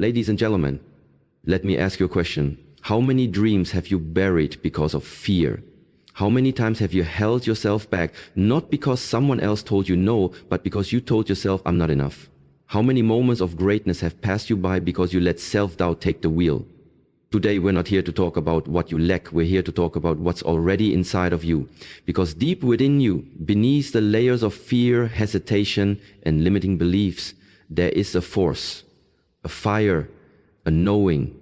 Ladies and gentlemen, let me ask you a question. How many dreams have you buried because of fear? How many times have you held yourself back, not because someone else told you no, but because you told yourself, I'm not enough? How many moments of greatness have passed you by because you let self-doubt take the wheel? Today, we're not here to talk about what you lack. We're here to talk about what's already inside of you. Because deep within you, beneath the layers of fear, hesitation, and limiting beliefs, there is a force, a fire, a knowing.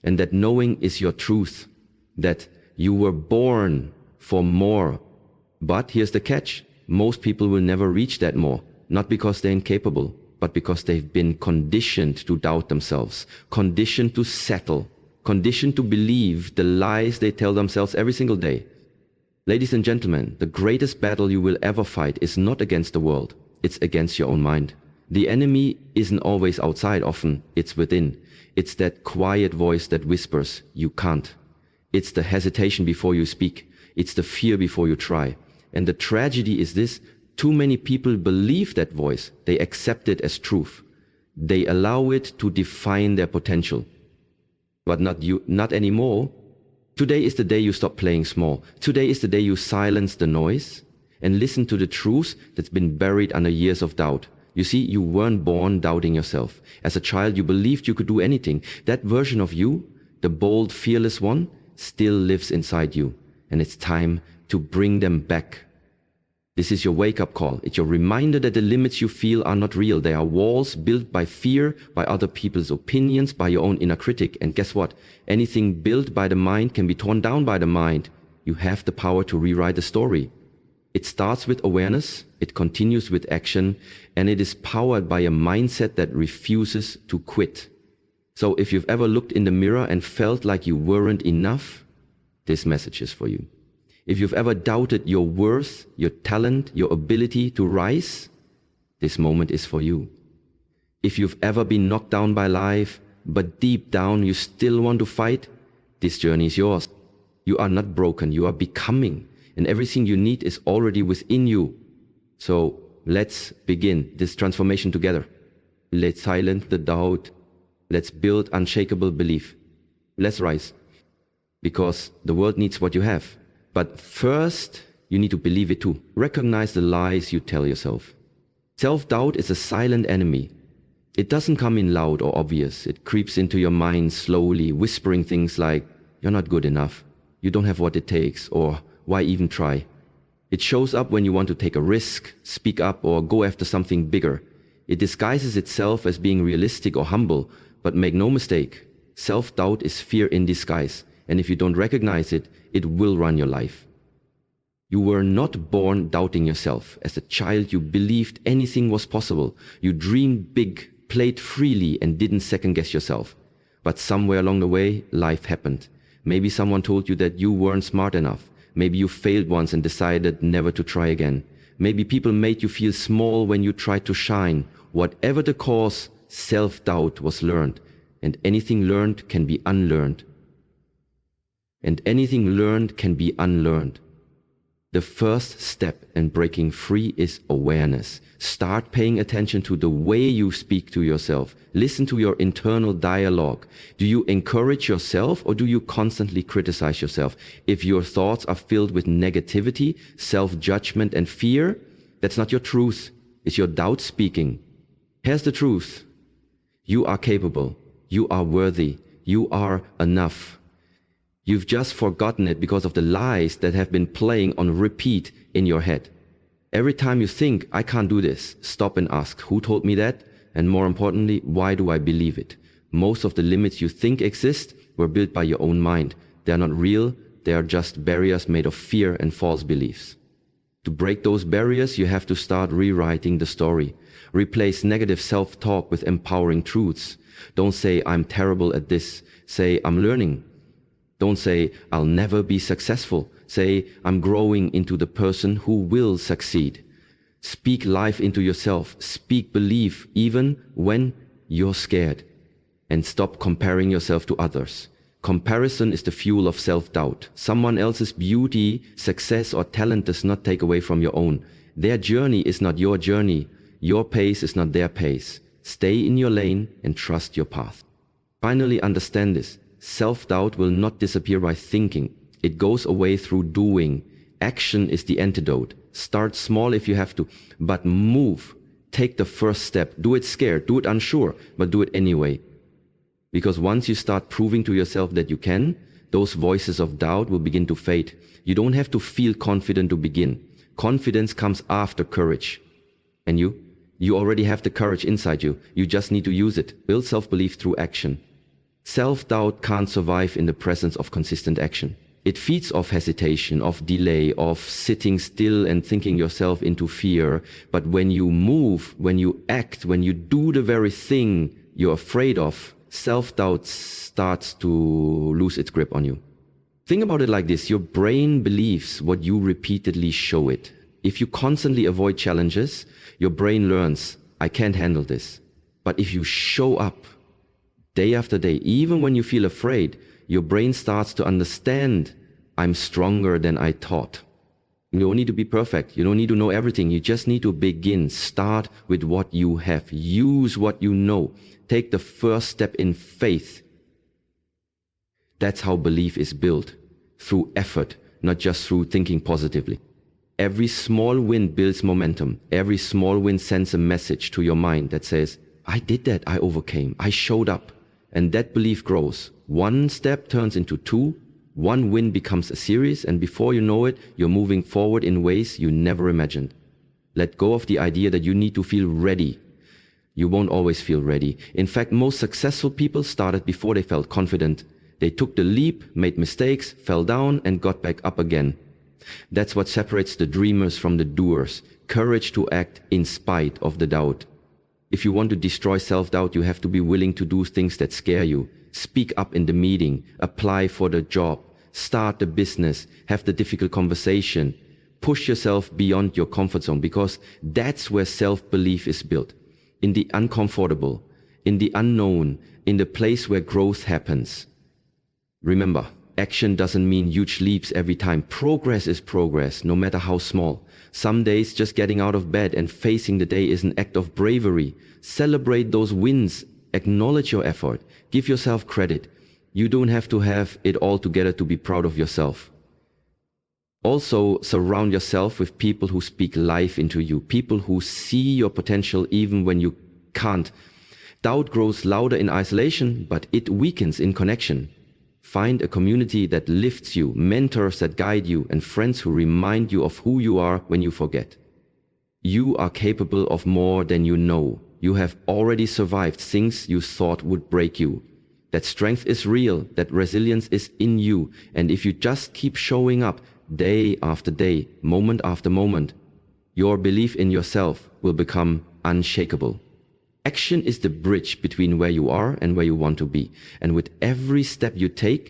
And that knowing is your truth, that you were born for more. But here's the catch. Most people will never reach that more, not because they're incapable, but because they've been conditioned to doubt themselves, conditioned to settle, conditioned to believe the lies they tell themselves every single day. Ladies and gentlemen, the greatest battle you will ever fight is not against the world, it's against your own mind. The enemy isn't always outside, often it's within. It's that quiet voice that whispers, you can't. It's the hesitation before you speak. It's the fear before you try. And the tragedy is this, too many people believe that voice. They accept it as truth. They allow it to define their potential. But not anymore. Today is the day you stop playing small. Today is the day you silence the noise and listen to the truth that's been buried under years of doubt. You see, you weren't born doubting yourself. As a child, you believed you could do anything. That version of you, the bold, fearless one, still lives inside you. And it's time to bring them back. This is your wake-up call. It's your reminder that the limits you feel are not real. They are walls built by fear, by other people's opinions, by your own inner critic. And guess what? Anything built by the mind can be torn down by the mind. You have the power to rewrite the story. It starts with awareness, it continues with action, and it is powered by a mindset that refuses to quit. So if you've ever looked in the mirror and felt like you weren't enough, this message is for you. If you've ever doubted your worth, your talent, your ability to rise, this moment is for you. If you've ever been knocked down by life, but deep down you still want to fight, this journey is yours. You are not broken, you are becoming, and everything you need is already within you. So let's begin this transformation together. Let's silence the doubt. Let's build unshakable belief. Let's rise, because the world needs what you have. But first, you need to believe it too. Recognize the lies you tell yourself. Self-doubt is a silent enemy. It doesn't come in loud or obvious. It creeps into your mind slowly, whispering things like, you're not good enough, you don't have what it takes, or why even try? It shows up when you want to take a risk, speak up, or go after something bigger. It disguises itself as being realistic or humble, but make no mistake, self-doubt is fear in disguise. And if you don't recognize it, it will run your life. You were not born doubting yourself. As a child, you believed anything was possible. You dreamed big, played freely, and didn't second-guess yourself. But somewhere along the way, life happened. Maybe someone told you that you weren't smart enough. Maybe you failed once and decided never to try again. Maybe people made you feel small when you tried to shine. Whatever the cause, self-doubt was learned. And anything learned can be unlearned. And anything learned can be unlearned. The first step in breaking free is awareness. Start paying attention to the way you speak to yourself. Listen to your internal dialogue. Do you encourage yourself or do you constantly criticize yourself? If your thoughts are filled with negativity, self-judgment, and fear, that's not your truth. It's your doubt speaking. Here's the truth. You are capable. You are worthy. You are enough. You've just forgotten it because of the lies that have been playing on repeat in your head. Every time you think, I can't do this, stop and ask, who told me that? And more importantly, why do I believe it? Most of the limits you think exist were built by your own mind. They are not real, they are just barriers made of fear and false beliefs. To break those barriers, you have to start rewriting the story. Replace negative self-talk with empowering truths. Don't say, I'm terrible at this. Say, I'm learning. Don't say, I'll never be successful. Say, I'm growing into the person who will succeed. Speak life into yourself. Speak belief even when you're scared. And stop comparing yourself to others. Comparison is the fuel of self-doubt. Someone else's beauty, success, or talent does not take away from your own. Their journey is not your journey. Your pace is not their pace. Stay in your lane and trust your path. Finally, understand this. Self-doubt will not disappear by thinking. It goes away through doing. Action is the antidote. Start small if you have to, but move. Take the first step. Do it scared, do it unsure, but do it anyway. Because once you start proving to yourself that you can, those voices of doubt will begin to fade. You don't have to feel confident to begin. Confidence comes after courage. And you already have the courage inside you. You just need to use it. Build self-belief through action. Self-doubt can't survive in the presence of consistent action. It feeds off hesitation, of delay, of sitting still and thinking yourself into fear. But when you move, when you act, when you do the very thing you're afraid of, self-doubt starts to lose its grip on you. Think about it like this. Your brain believes what you repeatedly show it. If you constantly avoid challenges, your brain learns, I can't handle this. But if you show up day after day, even when you feel afraid, your brain starts to understand, I'm stronger than I thought. You don't need to be perfect. You don't need to know everything. You just need to begin. Start with what you have. Use what you know. Take the first step in faith. That's how belief is built. Through effort, not just through thinking positively. Every small win builds momentum. Every small win sends a message to your mind that says, I did that. I overcame. I showed up. And that belief grows. One step turns into two, one win becomes a series, and before you know it, you're moving forward in ways you never imagined. Let go of the idea that you need to feel ready. You won't always feel ready. In fact, most successful people started before they felt confident. They took the leap, made mistakes, fell down, and got back up again. That's what separates the dreamers from the doers. Courage to act in spite of the doubt. If you want to destroy self-doubt, you have to be willing to do things that scare you. Speak up in the meeting, apply for the job, start the business, have the difficult conversation. Push yourself beyond your comfort zone, because that's where self-belief is built. In the uncomfortable, in the unknown, in the place where growth happens. Remember, action doesn't mean huge leaps every time. Progress is progress, no matter how small. Some days just getting out of bed and facing the day is an act of bravery. Celebrate those wins. Acknowledge your effort. Give yourself credit. You don't have to have it all together to be proud of yourself. Also, surround yourself with people who speak life into you. People who see your potential even when you can't. Doubt grows louder in isolation, but it weakens in connection. Find a community that lifts you, mentors that guide you, and friends who remind you of who you are when you forget. You are capable of more than you know. You have already survived things you thought would break you. That strength is real, that resilience is in you, and if you just keep showing up day after day, moment after moment, your belief in yourself will become unshakable. Action is the bridge between where you are and where you want to be. And with every step you take,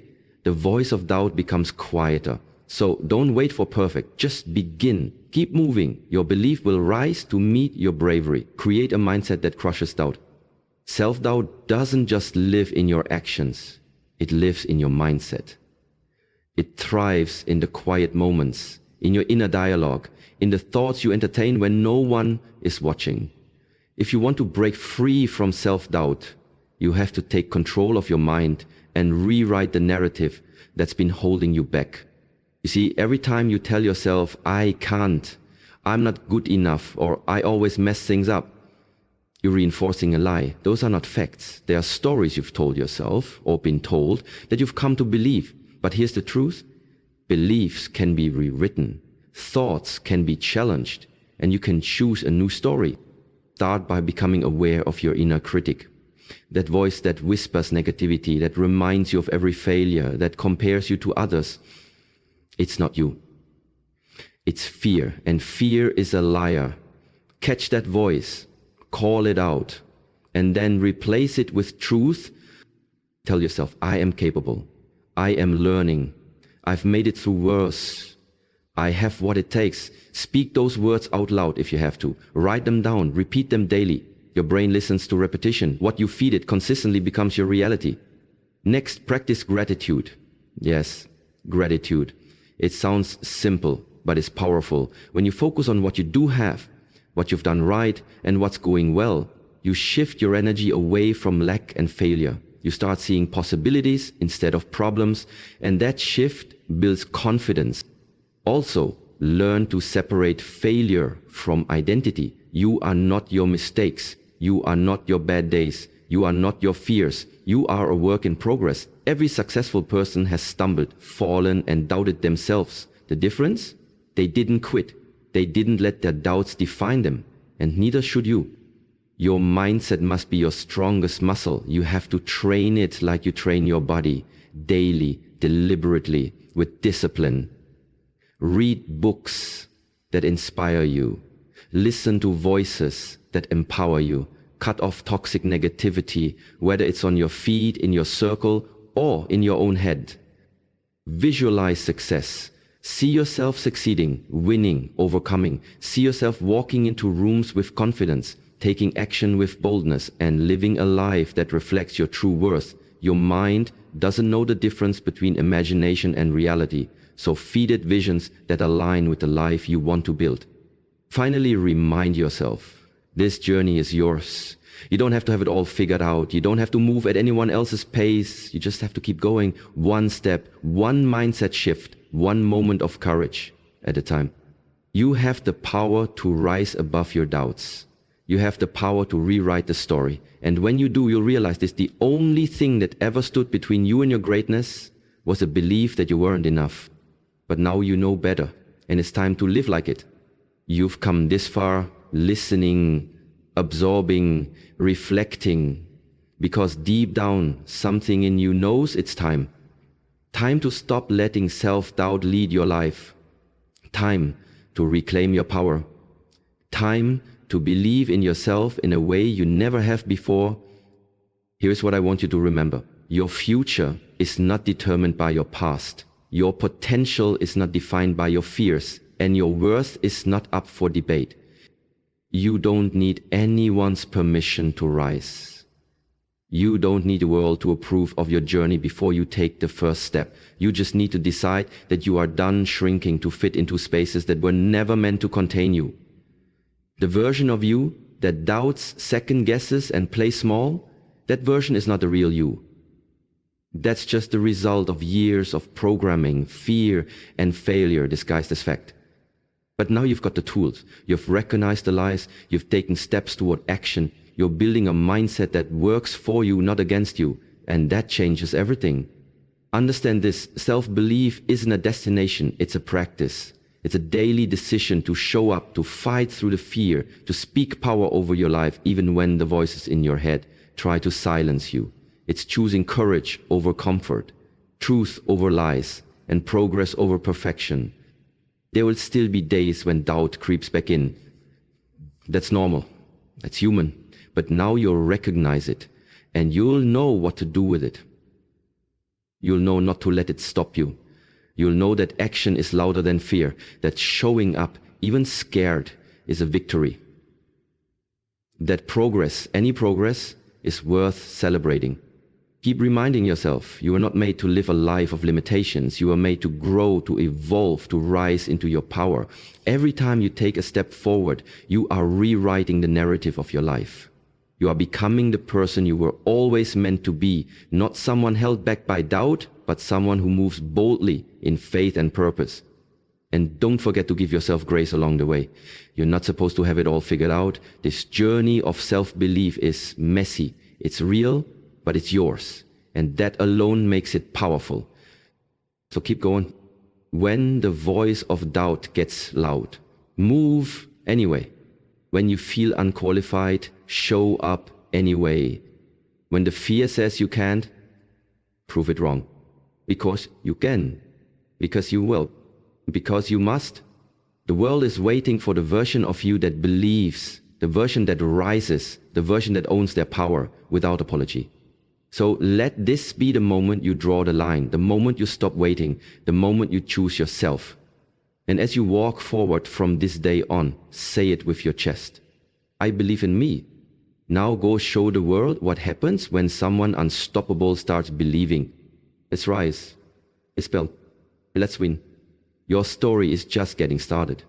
the voice of doubt becomes quieter. So don't wait for perfect. Just begin. Keep moving. Your belief will rise to meet your bravery. Create a mindset that crushes doubt. Self-doubt doesn't just live in your actions. It lives in your mindset. It thrives in the quiet moments, in your inner dialogue, in the thoughts you entertain when no one is watching. If you want to break free from self-doubt, you have to take control of your mind and rewrite the narrative that's been holding you back. You see, every time you tell yourself, I can't, I'm not good enough, or I always mess things up, you're reinforcing a lie. Those are not facts. They are stories you've told yourself or been told that you've come to believe. But here's the truth. Beliefs can be rewritten. Thoughts can be challenged, and you can choose a new story. Start by becoming aware of your inner critic. That voice that whispers negativity, that reminds you of every failure, that compares you to others. It's not you. It's fear, and fear is a liar. Catch that voice, call it out, and then replace it with truth. Tell yourself, I am capable. I am learning. I've made it through worse. I have what it takes. Speak those words out loud if you have to. Write them down. Repeat them daily. Your brain listens to repetition. What you feed it consistently becomes your reality. Next, practice gratitude. Yes, gratitude. It sounds simple, but it's powerful. When you focus on what you do have, what you've done right, and what's going well, you shift your energy away from lack and failure. You start seeing possibilities instead of problems, and that shift builds confidence. Also, learn to separate failure from identity. You are not your mistakes. You are not your bad days. You are not your fears. You are a work in progress. Every successful person has stumbled, fallen, and doubted themselves. The difference? They didn't quit. They didn't let their doubts define them, and neither should you. Your mindset must be your strongest muscle. You have to train it like you train your body, daily, deliberately, with discipline. Read books that inspire you. Listen to voices that empower you. Cut off toxic negativity, whether it's on your feed, in your circle, or in your own head. Visualize success. See yourself succeeding, winning, overcoming. See yourself walking into rooms with confidence, taking action with boldness, and living a life that reflects your true worth. Your mind doesn't know the difference between imagination and reality, so feed it visions that align with the life you want to build. Finally, remind yourself, this journey is yours. You don't have to have it all figured out. You don't have to move at anyone else's pace. You just have to keep going, one step, one mindset shift, one moment of courage at a time. You have the power to rise above your doubts. You have the power to rewrite the story. And when you do, you'll realize this: the only thing that ever stood between you and your greatness was a belief that you weren't enough. But now you know better, and it's time to live like it. You've come this far, listening, absorbing, reflecting, because deep down, something in you knows it's time. Time to stop letting self-doubt lead your life. Time to reclaim your power. Time to believe in yourself in a way you never have before. Here's what I want you to remember. Your future is not determined by your past. Your potential is not defined by your fears, and your worth is not up for debate. You don't need anyone's permission to rise. You don't need the world to approve of your journey before you take the first step. You just need to decide that you are done shrinking to fit into spaces that were never meant to contain you. The version of you that doubts, second guesses, and plays small, that version is not the real you. That's just the result of years of programming, fear, and failure disguised as fact. But now you've got the tools. You've recognized the lies. You've taken steps toward action. You're building a mindset that works for you, not against you. And that changes everything. Understand this: self-belief isn't a destination, it's a practice. It's a daily decision to show up, to fight through the fear, to speak power over your life, even when the voices in your head try to silence you. It's choosing courage over comfort, truth over lies, and progress over perfection. There will still be days when doubt creeps back in. That's normal. That's human. But now you'll recognize it, and you'll know what to do with it. You'll know not to let it stop you. You'll know that action is louder than fear, that showing up, even scared, is a victory. That progress, any progress, is worth celebrating. Keep reminding yourself, you were not made to live a life of limitations. You were made to grow, to evolve, to rise into your power. Every time you take a step forward, you are rewriting the narrative of your life. You are becoming the person you were always meant to be, not someone held back by doubt, but someone who moves boldly in faith and purpose. And don't forget to give yourself grace along the way. You're not supposed to have it all figured out. This journey of self-belief is messy. It's real, but it's yours. And that alone makes it powerful. So keep going. When the voice of doubt gets loud, move anyway. When you feel unqualified, show up anyway. When the fear says you can't, prove it wrong. Because you can. Because you will. Because you must. The world is waiting for the version of you that believes, the version that rises, the version that owns their power without apology. So let this be the moment you draw the line, the moment you stop waiting, the moment you choose yourself. And as you walk forward from this day on, say it with your chest. I believe in me. Now go show the world what happens when someone unstoppable starts believing. Let's rise. Let's build. Let's win. Your story is just getting started.